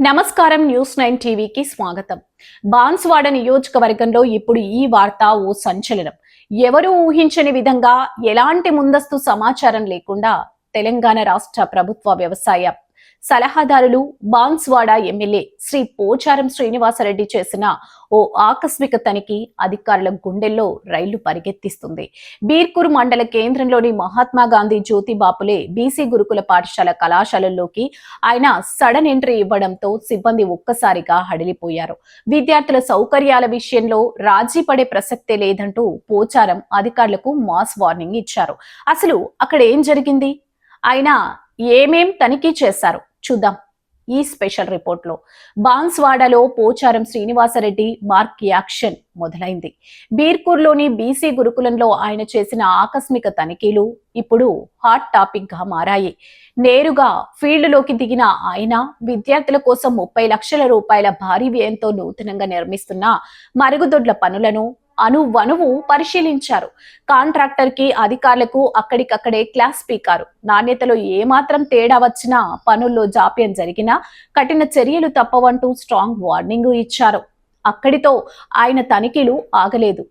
నమస్కారం న్యూస్ 9 టీవీకి స్వాగతం. బాన్స్వాడ నియోజకవర్గంలో ఇప్పుడు ఈ వార్త ఓ సంచలనం. ఎవరు ఊహించని విధంగా ఎలాంటి ముందస్తు సమాచారం లేకుండా తెలంగాణ రాష్ట్ర ప్రభుత్వ వ్యవసాయ సలహాదారులు బాన్స్వాడ ఎమ్మెల్యే శ్రీ పోచారం శ్రీనివాసరెడ్డి చేసిన ఓ ఆకస్మిక తనిఖీ అధికారుల గుండెల్లో రైళ్లు పరిగెత్తిస్తుంది. బీర్కూర్ మండల కేంద్రంలోని మహాత్మా గాంధీ జ్యోతి బాపులే బీసీ గురుకుల పాఠశాల కళాశాలల్లోకి ఆయన సడన్ ఎంట్రీ ఇవ్వడంతో సిబ్బంది ఒక్కసారిగా హడిలిపోయారు. విద్యార్థుల సౌకర్యాల విషయంలో రాజీ పడే ప్రసక్తే లేదంటూ పోచారం అధికారులకు మాస్ వార్నింగ్ ఇచ్చారు. అసలు అక్కడ ఏం జరిగింది, ఆయన ఏమేం తనిఖీ చేశారు చూద్దాం ఈ స్పెషల్ రిపోర్ట్ లో. బాన్స్వాడలో పోచారం శ్రీనివాసరెడ్డి మార్క్ యాక్షన్ మొదలైంది. బీర్కూర్లోని బీసీ గురుకులంలో ఆయన చేసిన ఆకస్మిక తనిఖీలు ఇప్పుడు హాట్ టాపిక్ గా మారాయి. నేరుగా ఫీల్డ్ లోకి దిగిన ఆయన విద్యార్థుల కోసం 30 లక్షల రూపాయల భారీ వ్యయంతో నూతనంగా నిర్మిస్తున్న మరుగుదొడ్ల పనులను అనువనువు పరిశీలించారు. కాంట్రాక్టర్ కి అధికారులకు అక్కడికక్కడే క్లాస్ పీకారు. నాణ్యతలో ఏమాత్రం తేడా వచ్చినా, పనుల్లో జాప్యం జరిగినా కఠిన చర్యలు తప్పవంటూ స్ట్రాంగ్ వార్నింగ్ ఇచ్చారు. అక్కడితో ఆయన తనిఖీలు ఆగలేదు.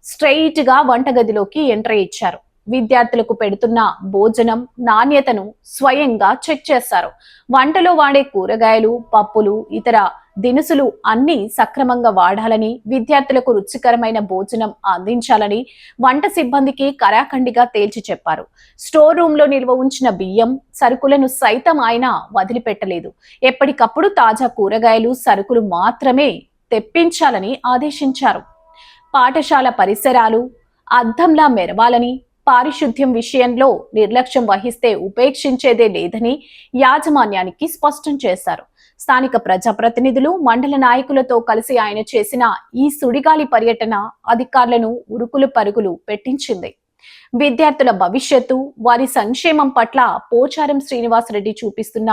స్ట్రెయిట్ గా వంటగదిలోకి ఎంట్రీ ఇచ్చారు. విద్యార్థులకు పెడుతున్న భోజనం నాణ్యతను స్వయంగా చెక్ చేశారు. వంటలో వాడే కూరగాయలు, పప్పులు, ఇతర దినుసులు అన్ని సక్రమంగా వాడాలని, విద్యార్థులకు రుచికరమైన భోజనం అందించాలని వంట సిబ్బందికి కరాఖండిగా తేల్చి చెప్పారు. స్టోర్ రూమ్ లో నిల్వ ఉంచిన బియ్యం, సరుకులను సైతం ఆయన వదిలిపెట్టలేదు. ఎప్పటికప్పుడు తాజా కూరగాయలు, సరుకులు మాత్రమే తెప్పించాలని ఆదేశించారు. పాఠశాల పరిసరాలు అద్దంలా మెరవాలని, పారిశుద్ధ్యం విషయంలో నిర్లక్ష్యం వహిస్తే ఉపేక్షించేదే లేదని యాజమాన్యానికి స్పష్టం చేశారు. స్థానిక ప్రజాప్రతినిధులు, మండల నాయకులతో కలిసి ఆయన చేసిన ఈ సుడిగాలి పర్యటన అధికారులను ఉరుకులు పరుగులు పెట్టించింది. విద్యార్థుల భవిష్యత్తు, వారి సంక్షేమం పట్ల పోచారం శ్రీనివాసరెడ్డి చూపిస్తున్న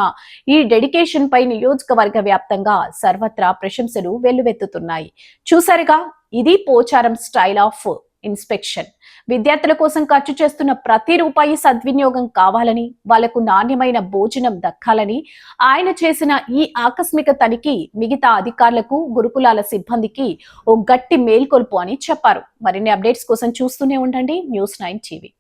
ఈ డెడికేషన్ పై నియోజకవర్గ వ్యాప్తంగా సర్వత్రా ప్రశంసలు వెల్లువెత్తుతున్నాయి. చూసారుగా, ఇది పోచారం స్టైల్ ఆఫ్ ఇన్స్పెక్షన్. విద్యార్థుల కోసం ఖర్చు చేస్తున్న ప్రతి రూపాయి సద్వినియోగం కావాలని, వాళ్లకు నాణ్యమైన భోజనం దక్కాలని ఆయన చేసిన ఈ ఆకస్మిక తనిఖీ మిగతా అధికారులకు, గురుకులాల సిబ్బందికి ఓ గట్టి మేల్కొల్పు అని చెప్పారు. మరిన్ని అప్డేట్స్ కోసం చూస్తూనే ఉండండి న్యూస్ 9 టీవీ.